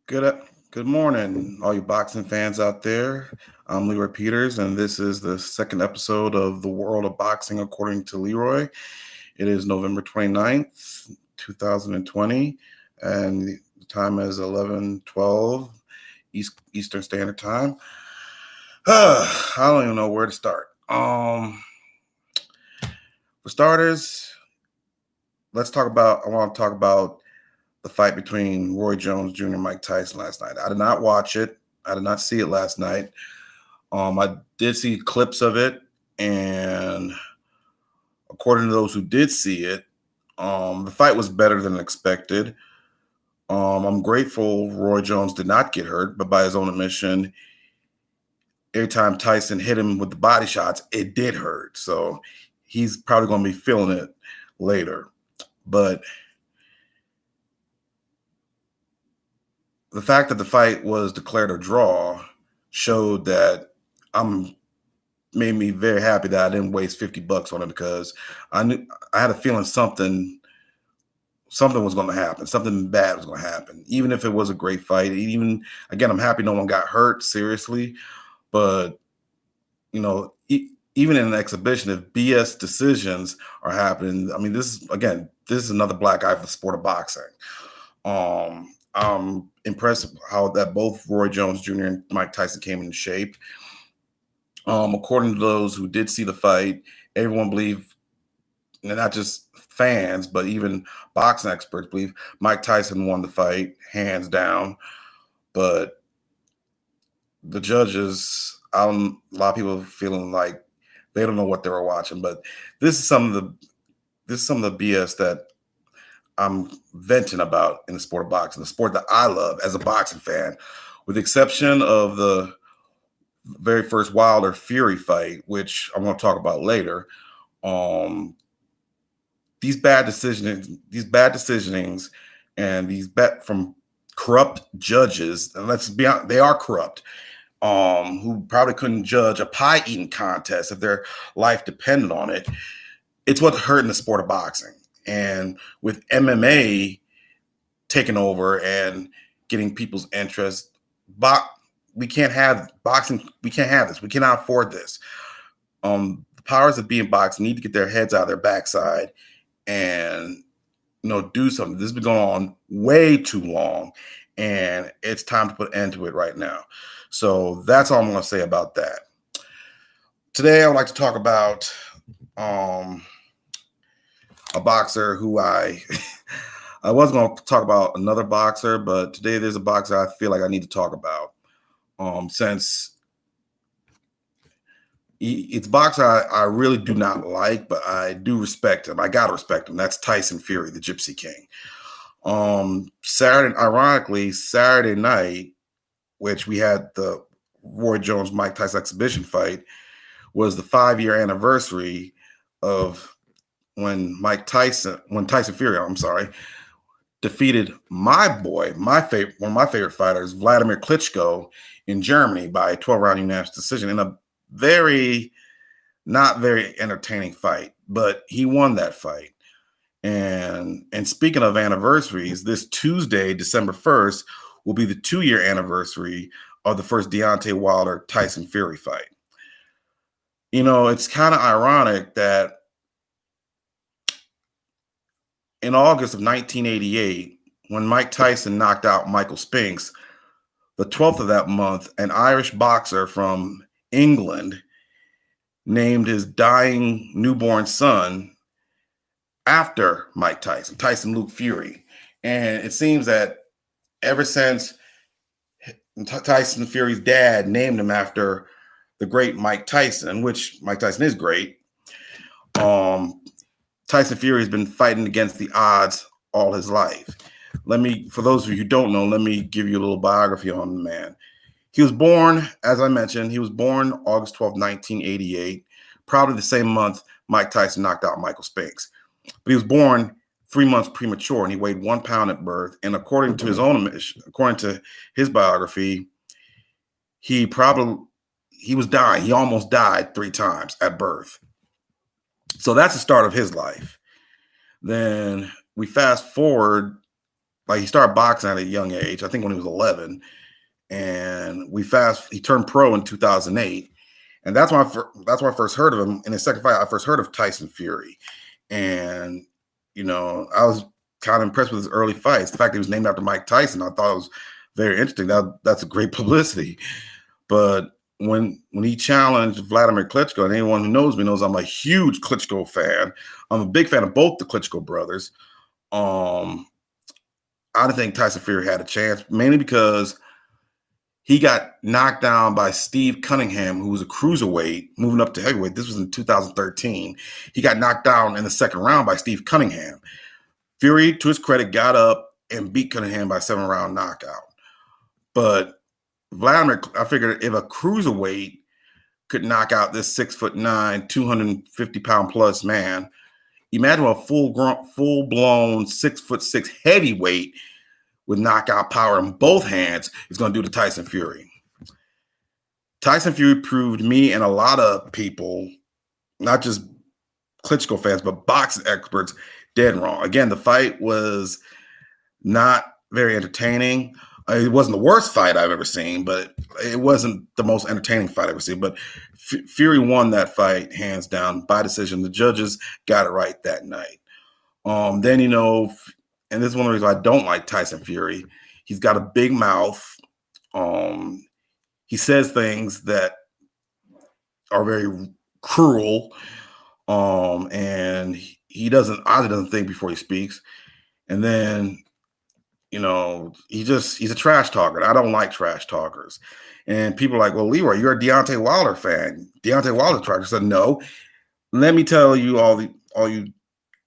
Good morning, all you boxing fans out there. I'm LeRoy Peters, and this is the second episode of The World of Boxing According to LeRoy. It is November 29th, 2020, and the time is 11:12 Eastern Standard Time. I don't even know where to start. For starters, I want to talk about the fight between Roy Jones Jr. and Mike Tyson last night. I did not watch it. I did not see it last night. I did see clips of it, and according to those who did see it, the fight was better than expected. I'm grateful Roy Jones did not get hurt, but by his own admission, every time Tyson hit him with the body shots, it did hurt. So he's probably going to be feeling it later. But the fact that the fight was declared a draw showed that made me very happy that I didn't waste $50 on it, because I had a feeling something was going to happen. Something bad was going to happen, even if it was a great fight. Even again, I'm happy no one got hurt seriously, but even in an exhibition, if BS decisions are happening, I mean, this is another black eye for the sport of boxing. I'm impressed how that both Roy Jones Jr. and Mike Tyson came in shape. According to those who did see the fight, everyone believed, and not just fans, but even boxing experts believe Mike Tyson won the fight hands down. But the judges, a lot of people feeling like they don't know what they were watching. But this is some of the BS that I'm venting about in the sport of boxing, the sport that I love as a boxing fan, with the exception of the very first Wilder Fury fight, which I'm going to talk about later. These bad decisionings, and these from corrupt judges, and let's be honest, they are corrupt, who probably couldn't judge a pie eating contest if their life depended on it. It's what's hurting the sport of boxing. And with MMA taking over and getting people's interest, we can't have boxing. We can't have this. We cannot afford this. The powers that be in boxing need to get their heads out of their backside and do something. This has been going on way too long, and it's time to put an end to it right now. So that's all I'm going to say about that. Today, I would like to talk about a boxer who I was going to talk about another boxer, but today there's a boxer I feel like I need to talk about, since it's a boxer I really do not like, but I do respect him. I gotta respect him. That's Tyson Fury, the Gypsy King. Saturday night, which we had the Roy Jones Mike Tyson exhibition fight, was the 5-year anniversary of when Tyson Fury, defeated my boy, one of my favorite fighters, Vladimir Klitschko, in Germany by a 12-round unanimous decision in a not very entertaining fight, but he won that fight. And speaking of anniversaries, this Tuesday, December 1st, will be the 2-year anniversary of the first Deontay Wilder Tyson Fury fight. It's kind of ironic that in August of 1988, when Mike Tyson knocked out Michael Spinks, the 12th of that month, an Irish boxer from England named his dying newborn son after Mike Tyson Luke Fury. And it seems that ever since Tyson Fury's dad named him after the great Mike Tyson, which Mike Tyson is great, Tyson Fury has been fighting against the odds all his life. For those of you who don't know, let me give you a little biography on the man. He was born, as I mentioned, August 12, 1988, probably the same month Mike Tyson knocked out Michael Spinks. But he was born 3 months premature, and he weighed 1 pound at birth. And according to his biography, he was dying. He almost died 3 times at birth. So that's the start of his life. Then we fast forward like he started boxing at a young age, I think when he was 11, and he turned pro in 2008, and that's when I first heard of him. In his second fight, I first heard of Tyson Fury, and I was kind of impressed with his early fights. The fact that he was named after Mike Tyson, I thought it was very interesting. That's a great publicity. But when he challenged Vladimir Klitschko, and anyone who knows me knows I'm a huge Klitschko fan. I'm a big fan of both the Klitschko brothers. I didn't think Tyson Fury had a chance, mainly because he got knocked down by Steve Cunningham, who was a cruiserweight, moving up to heavyweight. This was in 2013. He got knocked down in the second round by Steve Cunningham. Fury, to his credit, got up and beat Cunningham by 7-round knockout. But Vladimir, I figured if a cruiserweight could knock out this 6'9", 250-pound plus man, imagine a full-blown 6'6" heavyweight with knockout power in both hands is going to do to Tyson Fury. Tyson Fury proved me and a lot of people, not just Klitschko fans, but boxing experts, dead wrong. Again, the fight was not very entertaining. It wasn't the worst fight I've ever seen, but it wasn't the most entertaining fight I've ever seen. But Fury won that fight hands down by decision. The judges got it right that night. Then, and this is one of the reasons I don't like Tyson Fury. He's got a big mouth. He says things that are very cruel. And he doesn't think before he speaks. And then, he's a trash talker. I don't like trash talkers. And people are like, well, LeRoy, you're a Deontay Wilder fan. Deontay Wilder trash. I said, no. Let me tell you, all you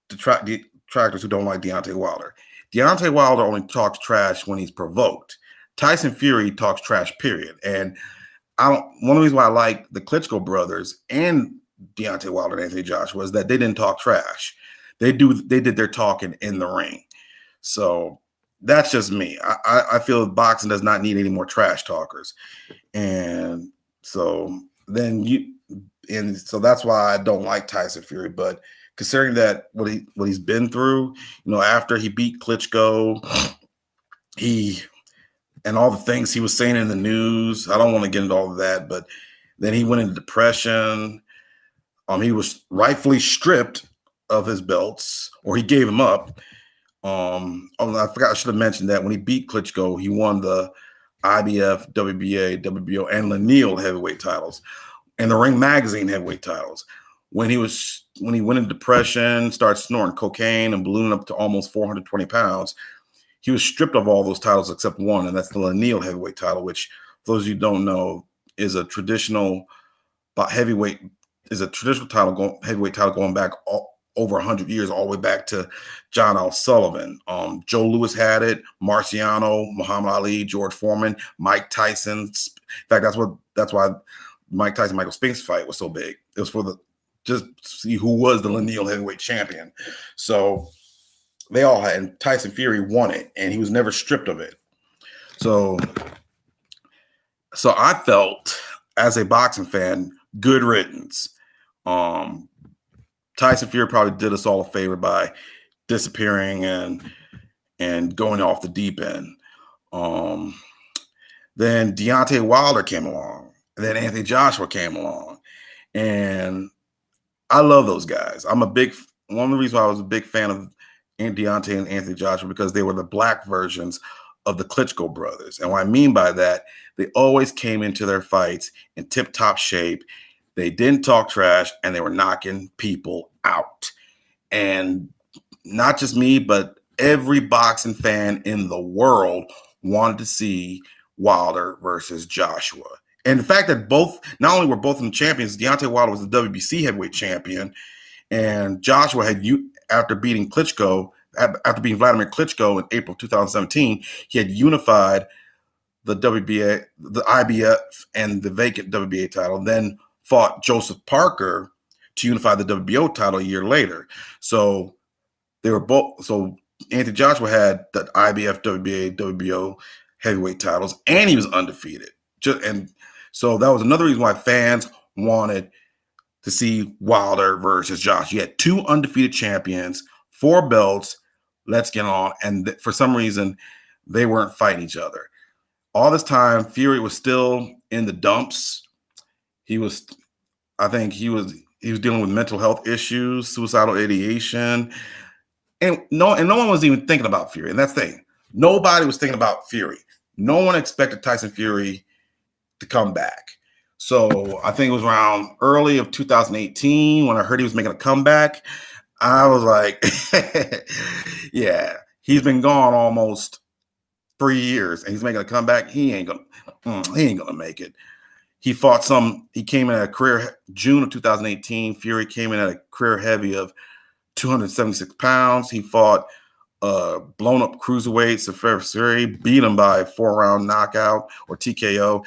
detractors who don't like Deontay Wilder. Deontay Wilder only talks trash when he's provoked. Tyson Fury talks trash, period. And one of the reasons why I like the Klitschko brothers and Deontay Wilder and Anthony Joshua is that they didn't talk trash. They did their talking in the ring. So that's just me. I feel boxing does not need any more trash talkers. And so that's why I don't like Tyson Fury. But considering that what he's been through, after he beat Klitschko, and all the things he was saying in the news, I don't want to get into all of that, but then he went into depression. He was rightfully stripped of his belts, or he gave them up. I forgot, I should have mentioned that when he beat Klitschko, he won the IBF, WBA, WBO, and Lanil heavyweight titles, and the Ring Magazine heavyweight titles. When he went into depression, started snorting cocaine and ballooning up to almost 420 pounds, he was stripped of all those titles except one, and that's the Lanil heavyweight title, which, for those of you who don't know, is a traditional heavyweight title going back over 100 years, all the way back to John L. Sullivan. Joe Louis had it, Marciano, Muhammad Ali, George Foreman, Mike Tyson. In fact, that's why Mike Tyson Michael Spinks fight was so big. It was for just see who was the Lanil heavyweight champion. So they all had, and Tyson Fury won it, and he was never stripped of it. So I felt, as a boxing fan, good riddance. Tyson Fury probably did us all a favor by disappearing and going off the deep end. Then Deontay Wilder came along, and then Anthony Joshua came along, and I love those guys. One of the reasons why I was a big fan of Deontay and Anthony Joshua, because they were the black versions of the Klitschko brothers. And what I mean by that, they always came into their fights in tip-top shape. They didn't talk trash, and they were knocking people out. And not just me, but every boxing fan in the world wanted to see Wilder versus Joshua. And the fact that not only were both of them champions, Deontay Wilder was the WBC heavyweight champion, and Joshua had, after beating Vladimir Klitschko in April 2017, he had unified the WBA, the IBF, and the vacant WBA title, then fought Joseph Parker to unify the WBO title a year later. So Anthony Joshua had the IBF, WBA, WBO heavyweight titles, and he was undefeated. And so that was another reason why fans wanted to see Wilder versus Josh. You had two undefeated champions, 4 belts, let's get on. And for some reason, they weren't fighting each other. All this time, Fury was still in the dumps. He was, I think he was dealing with mental health issues, suicidal ideation, and no one was even thinking about Fury. And that's the thing. Nobody was thinking about Fury. No one expected Tyson Fury to come back. So I think it was around early of 2018 when I heard he was making a comeback. I was like, yeah, he's been gone almost 3 years and he's making a comeback. He ain't gonna make it. He came in at a career June of 2018. Fury came in at a career heavy of 276 pounds. He fought blown up cruiserweight Fury, beat him by 4-round knockout or TKO.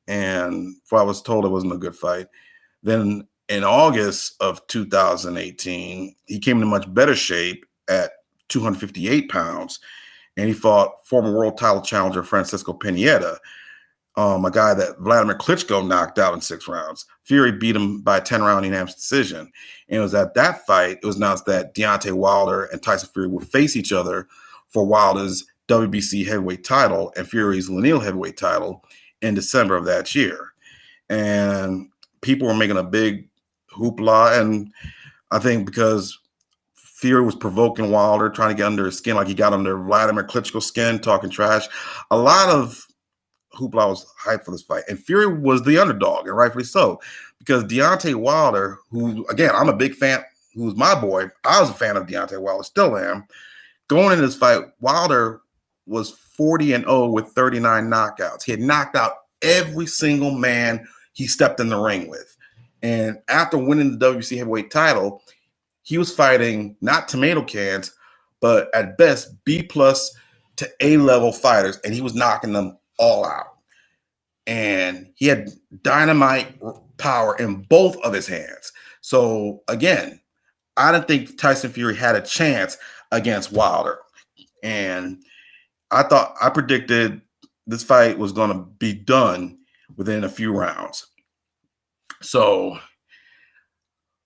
And I was told it wasn't a good fight. Then in August of 2018, he came in much better shape at 258 pounds, and he fought former world title challenger Francisco Pineda, a guy that Vladimir Klitschko knocked out in 6 rounds. Fury beat him by a 10-round unanimous decision. And it was at that fight, it was announced that Deontay Wilder and Tyson Fury would face each other for Wilder's WBC heavyweight title and Fury's lineal heavyweight title in December of that year. And people were making a big hoopla. And I think because Fury was provoking Wilder, trying to get under his skin, like he got under Vladimir Klitschko's skin, talking trash. A lot of hoopla was hyped for this fight. And Fury was the underdog, and rightfully so, because Deontay Wilder, who, again, I'm a big fan, who's my boy. I was a fan of Deontay Wilder, still am. Going into this fight, Wilder was 40-0 with 39 knockouts. He had knocked out every single man he stepped in the ring with. And after winning the WBC heavyweight title, he was fighting not tomato cans, but at best B+ to A-level fighters, and he was knocking them all out. And he had dynamite power in both of his hands. So again, I didn't think Tyson Fury had a chance against Wilder. And I predicted this fight was going to be done within a few rounds. So,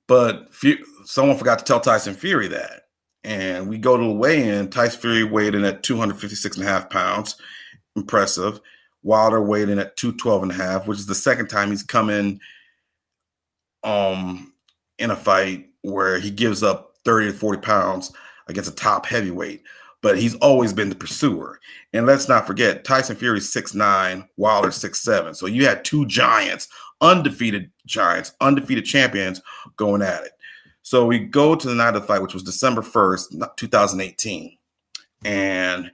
but someone forgot to tell Tyson Fury that. And we go to the weigh-in. Tyson Fury weighed in at 256.5 pounds. Impressive. Wilder weighed in at 212.5, which is the second time he's come in a fight where he gives up 30 to 40 pounds against a top heavyweight. But he's always been the pursuer. And let's not forget, Tyson Fury's 6'9", Wilder's 6'7". So you had two undefeated champions going at it. So we go to the night of the fight, which was December 1st, 2018. And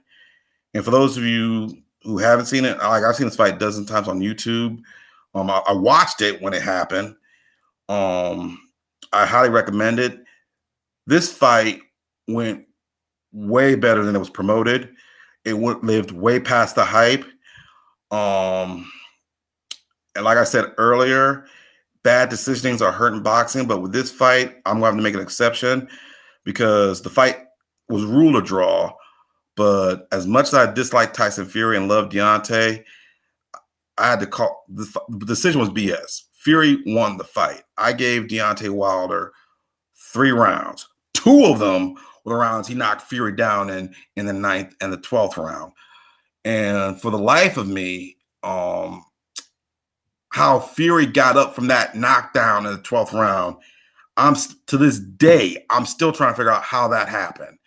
for those of you who haven't seen it, like I've seen this fight a dozen times on YouTube. I watched it when it happened. I highly recommend it. This fight went way better than it was promoted. It lived way past the hype. And like I said earlier, bad decisions are hurting boxing. But with this fight, I'm going to have to make an exception because the fight was ruled a draw. But as much as I dislike Tyson Fury and love Deontay, I had to call the decision was BS. Fury won the fight. I gave Deontay Wilder 3 rounds. 2 of them were the rounds he knocked Fury down in the 9th and the 12th round. And for the life of me, how Fury got up from that knockdown in the 12th round, to this day, I'm still trying to figure out how that happened.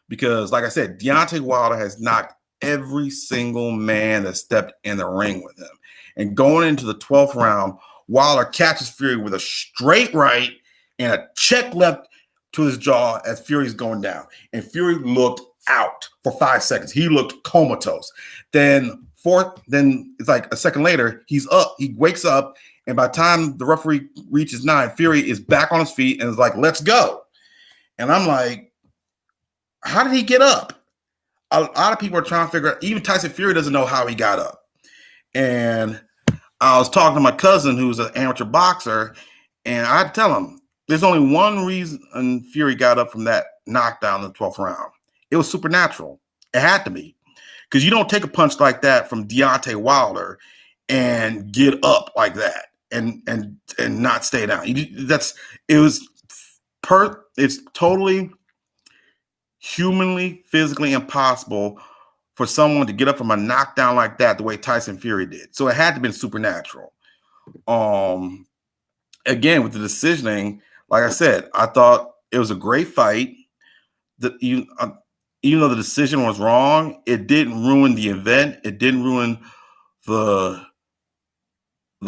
Because, like I said, Deontay Wilder has knocked every single man that stepped in the ring with him. And going into the 12th round, Wilder catches Fury with a straight right and a check left to his jaw as Fury's going down. And Fury looked out for 5 seconds. He looked comatose. Then it's like a second later, he's up. He wakes up, and by the time the referee reaches 9, Fury is back on his feet and is like, let's go. And I'm like, how did he get up? A lot of people are trying to figure out, even Tyson Fury doesn't know how he got up. And I was talking to my cousin who's an amateur boxer, and I had to tell him, there's only one reason Fury got up from that knockdown in the 12th round. It was supernatural. It had to be. Because you don't take a punch like that from Deontay Wilder and get up like that and not stay down. It's totally humanly, physically impossible for someone to get up from a knockdown like that the way Tyson Fury did. So it had to have been supernatural. Again, with the decisioning, like I said, I thought it was a great fight. Even though the decision was wrong, it didn't ruin the event. It didn't ruin the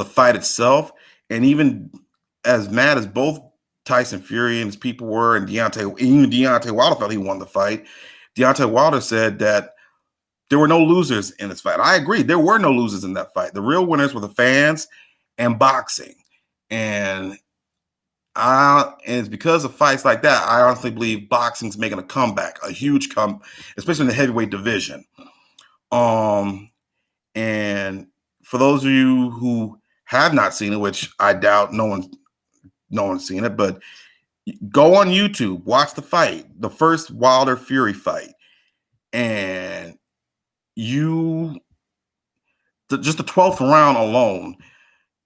fight itself. And even as mad as both Tyson Fury and his people were, and even Deontay Wilder felt he won the fight, Deontay Wilder said that there were no losers in this fight. I agree. There were no losers in that fight. The real winners were the fans and boxing. And it's because of fights like that, I honestly believe boxing's making a comeback, a huge especially in the heavyweight division. And for those of you who have not seen it, which I doubt no one's seen it, but go on YouTube, watch the fight, the first Wilder Fury fight, and just the 12th round alone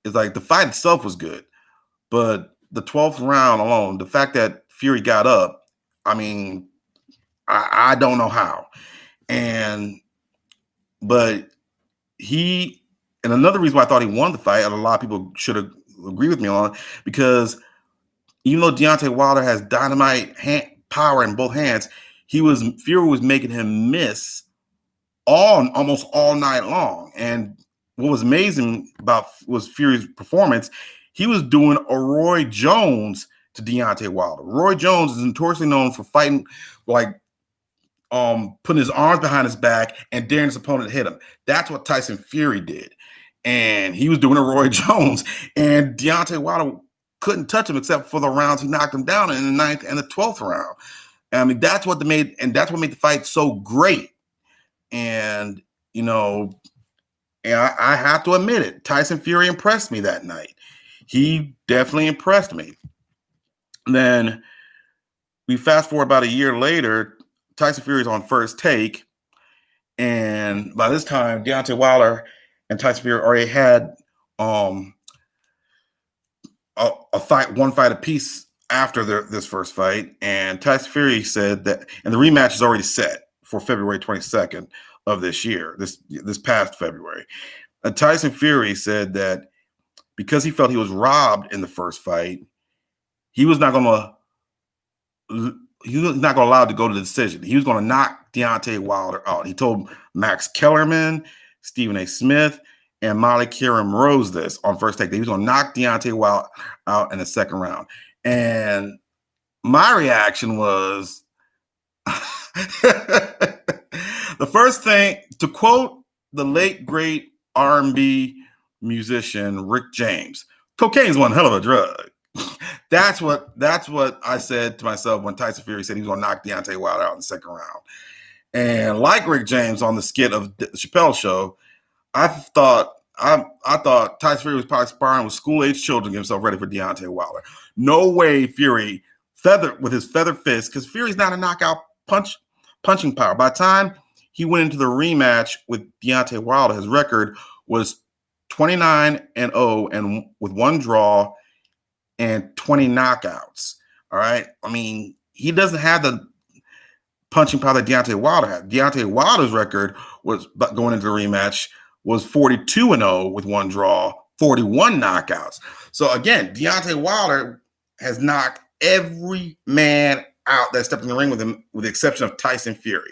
is like, the fight itself was good, but the 12th round alone, the fact that Fury got up, I mean, I don't know how. But and another reason why I thought he won the fight, and a lot of people should agree with me on, because even though Deontay Wilder has dynamite power in both hands, Fury was making him miss almost all night long. And what was amazing was Fury's performance. He was doing a Roy Jones to Deontay Wilder. Roy Jones is notoriously known for fighting, like putting his arms behind his back and daring his opponent to hit him. That's what Tyson Fury did. And he was doing a Roy Jones. And Deontay Wilder couldn't touch him except for the rounds he knocked him down in the 9th and the 12th round. I mean, that's what made the fight so great. And, I have to admit it, Tyson Fury impressed me that night. He definitely impressed me. Then we fast forward about a year later, Tyson Fury is on First Take. And by this time, Deontay Wilder and Tyson Fury already had one fight apiece after this first fight. And Tyson Fury said that, and the rematch is already set for February 22nd of this year, this past February. And Tyson Fury said that because he felt he was robbed in the first fight, he was not going to allow it to go to the decision. He was going to knock Deontay Wilder out. He told Max Kellerman, Stephen A. Smith, and Molly Kieran Rose this on First Take, that he was going to knock Deontay Wilder out in the second round. And my reaction was, the first thing, to quote the late, great R&B musician Rick James, cocaine's one hell of a drug. That's what I said to myself when Tyson Fury said he was going to knock Deontay Wilder out in the second round. And like Rick James on the skit of the Chappelle Show, I thought Tyson Fury was probably sparring with school-age children to get himself ready for Deontay Wilder. No way Fury with his feather fist, because Fury's not a knockout punching power. By the time he went into the rematch with Deontay Wilder, his record was 29-0 and with one draw and 20 knockouts. All right. I mean, he doesn't have the punching power that Deontay Wilder had. Deontay Wilder's record was, going into the rematch, was 42-0 with one draw, 41 knockouts. So again, Deontay Wilder has knocked every man out that stepped in the ring with him, with the exception of Tyson Fury.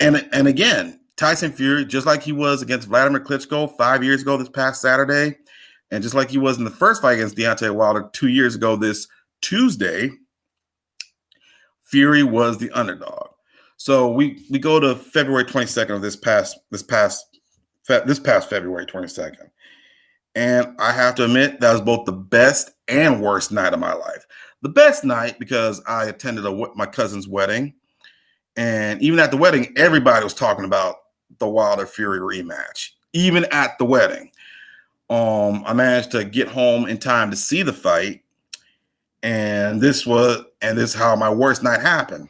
And again, Tyson Fury, just like he was against Vladimir Klitschko 5 years ago this past Saturday, and just like he was in the first fight against Deontay Wilder 2 years ago this Tuesday, Fury was the underdog. So we go to February 22nd of this past February 22nd. And I have to admit, that was both the best and worst night of my life. The best night because I attended my cousin's wedding. And even at the wedding, everybody was talking about the Wilder Fury rematch, even at the wedding. I managed to get home in time to see the fight. And this is how my worst night happened.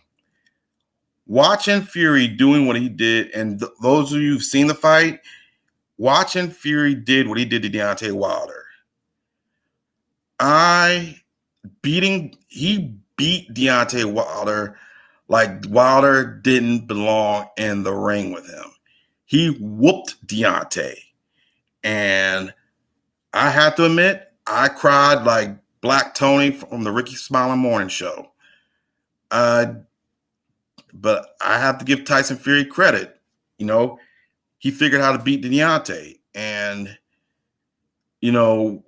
Watching Fury doing what he did, and those of you who've seen the fight, watching Fury did what he did to Deontay Wilder. He beat Deontay Wilder like Wilder didn't belong in the ring with him. He whooped Deontay. And I have to admit, I cried like Black Tony from the Ricky Smiley Morning Show. But I have to give Tyson Fury credit. You know, he figured how to beat Deontay. And, you know,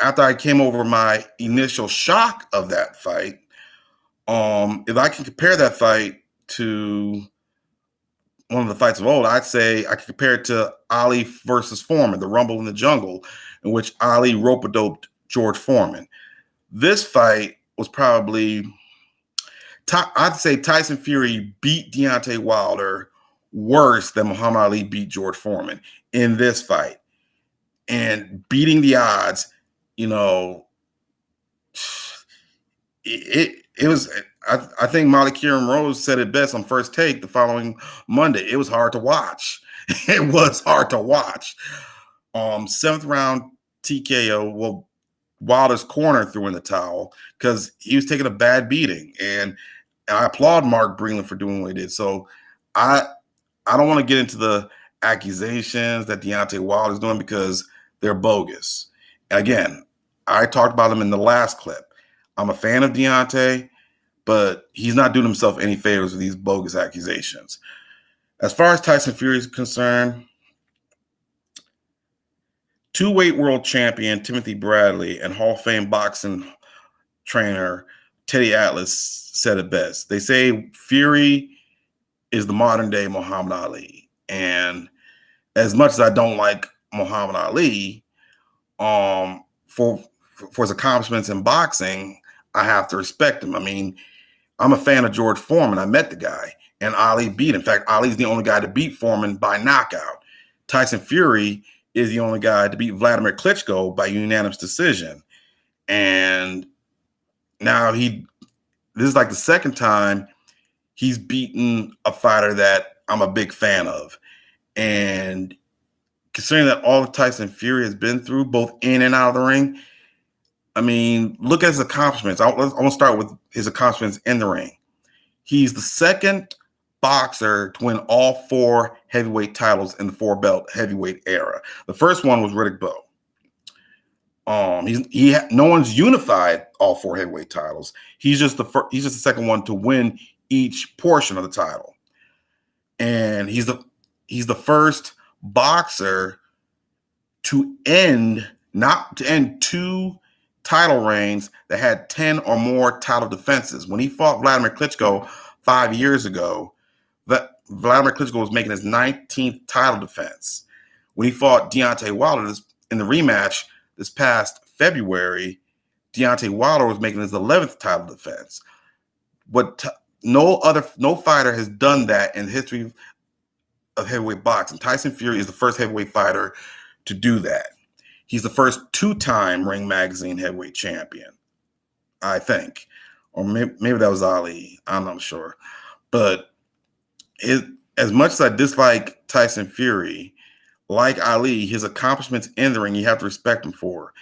after I came over my initial shock of that fight, if I can compare that fight to one of the fights of old, I'd say I could compare it to Ali versus Foreman, the Rumble in the Jungle, in which Ali rope-a-doped George Foreman. This fight was probably, I'd say Tyson Fury beat Deontay Wilder worse than Muhammad Ali beat George Foreman in this fight. And beating the odds, you know, it was, I think Molly Kieran Rose said it best on First Take the following Monday. It was hard to watch. It was hard to watch. 7th round TKO. Well, Wilder's corner threw in the towel because he was taking a bad beating. And I applaud Mark Breland for doing what he did. So I don't want to get into the accusations that Deontay Wilder's doing because they're bogus. Again, I talked about them in the last clip. I'm a fan of Deontay, but he's not doing himself any favors with these bogus accusations. As far as Tyson Fury is concerned, two-weight world champion Timothy Bradley and Hall of Fame boxing trainer Teddy Atlas said it best. They say Fury is the modern-day Muhammad Ali. And as much as I don't like Muhammad Ali, for his accomplishments in boxing, I have to respect him. I mean, I'm a fan of George Foreman. I met the guy, and Ali beat him. In fact, Ali's the only guy to beat Foreman by knockout. Tyson Fury is the only guy to beat Vladimir Klitschko by unanimous decision. And now this is like the second time he's beaten a fighter that I'm a big fan of. And considering that all that Tyson Fury has been through, both in and out of the ring, I mean, look at his accomplishments. I want to start with his accomplishments in the ring. He's the second boxer to win all 4 heavyweight titles in the 4-belt heavyweight era. The first one was Riddick Bowe. No one's unified all 4 heavyweight titles. He's just the second one to win each portion of the title, and he's the first boxer to end 2 title reigns that had 10 or more title defenses. When he fought Vladimir Klitschko 5 years ago, Vladimir Klitschko was making his 19th title defense. When he fought Deontay Wilder in the rematch this past February, Deontay Wilder was making his 11th title defense. But no fighter has done that in the history of heavyweight boxing. Tyson Fury is the first heavyweight fighter to do that. He's the first 2-time Ring Magazine heavyweight champion, I think. Or maybe that was Ali. I'm not sure. But as much as I dislike Tyson Fury, like Ali, his accomplishments in the ring, you have to respect him for.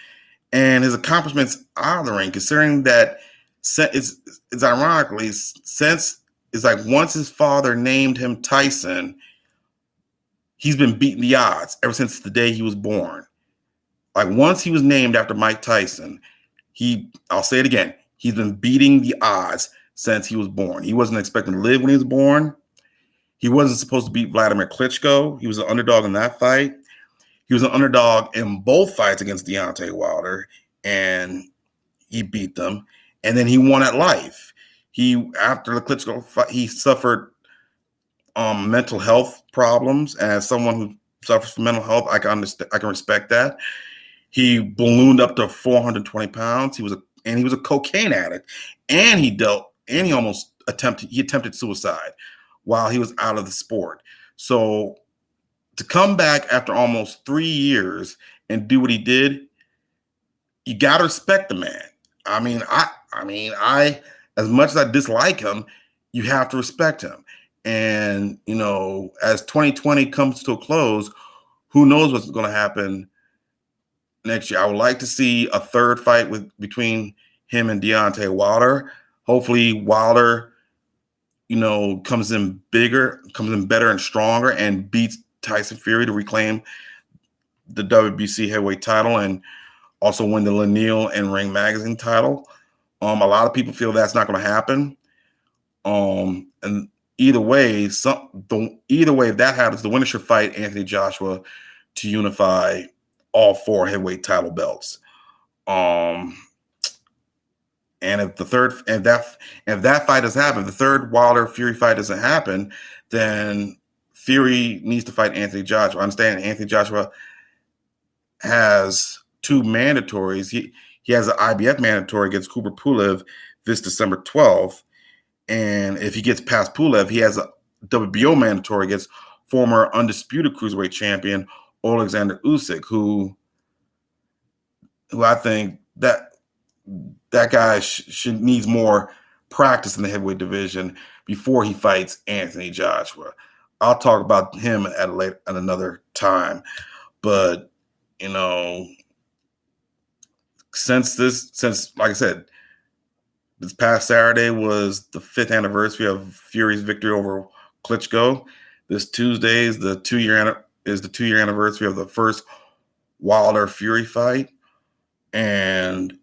And his accomplishments out of the ring, considering that it's ironically, since it's like once his father named him Tyson, he's been beating the odds ever since the day he was born. Like once he was named after Mike Tyson, I'll say it again, he's been beating the odds since he was born. He wasn't expecting to live when he was born. He wasn't supposed to beat Vladimir Klitschko. He was an underdog in that fight. He was an underdog in both fights against Deontay Wilder, and he beat them. And then he won at life. After the Klitschko fight, he suffered mental health problems. And as someone who suffers from mental health, I can respect that. He ballooned up to 420 pounds. He was a cocaine addict, and he attempted suicide while he was out of the sport. So to come back after almost 3 years and do what he did, you gotta respect the man. I mean, I as much as I dislike him, you have to respect him. And you know, as 2020 comes to a close, who knows what's going to happen next year? I would like to see a third fight between him and Deontay Wilder. Hopefully Wilder, comes in bigger, comes in better and stronger, and beats Tyson Fury to reclaim the WBC heavyweight title and also win the Lanil and Ring Magazine title. A lot of people feel that's not going to happen. And either way, if that happens, the winner should fight Anthony Joshua to unify all 4 heavyweight title belts. And if that fight does happen, the third Wilder Fury fight doesn't happen, then Fury needs to fight Anthony Joshua. I understand Anthony Joshua has 2 mandatories. He has an IBF mandatory against Cooper Pulev this December 12th. And if he gets past Pulev, he has a WBO mandatory against former undisputed cruiserweight champion Alexander Usyk, who I think that guy needs more practice in the heavyweight division before he fights Anthony Joshua. I'll talk about him at another time. But since like I said, this past Saturday was the 5th anniversary of Fury's victory over Klitschko. This Tuesday is the 2-year anniversary of the first Wilder Fury fight. And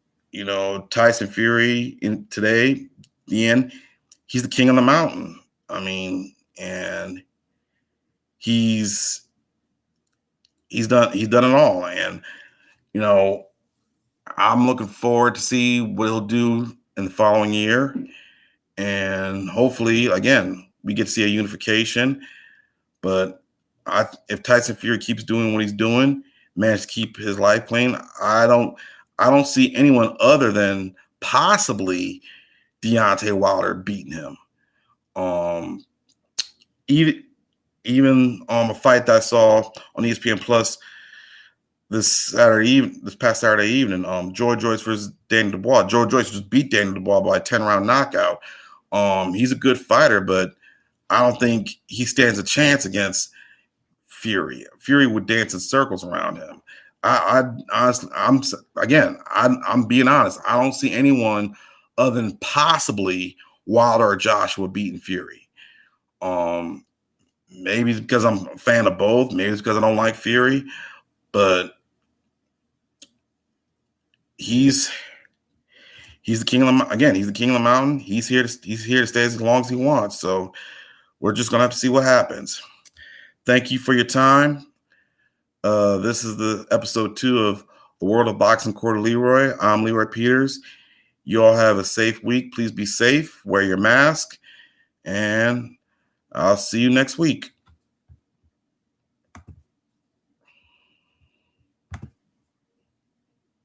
Tyson Fury today, the end, he's the king of the mountain. I mean, and he's done it all. And I'm looking forward to see what he'll do in the following year. And hopefully, again, we get to see a unification. But if Tyson Fury keeps doing what he's doing, managed to keep his life clean, I don't see anyone other than possibly Deontay Wilder beating him. Even a fight that I saw on ESPN Plus this past Saturday evening, George Joyce versus Daniel Dubois. George Joyce just beat Daniel Dubois by a 10-round knockout. He's a good fighter, but I don't think he stands a chance against Fury. Fury would dance in circles around him. I honestly, I'm being honest. I don't see anyone other than possibly Wilder or Joshua beating Fury. Maybe it's because I'm a fan of both. Maybe it's because I don't like Fury, but he's the king of he's the king of the mountain. He's here to stay as long as he wants. So we're just gonna have to see what happens. Thank you for your time. This is the episode 2 of The World of Boxing Court of LeRoy. I'm LeRoy Peters. You all have a safe week. Please be safe. Wear your mask. And I'll see you next week.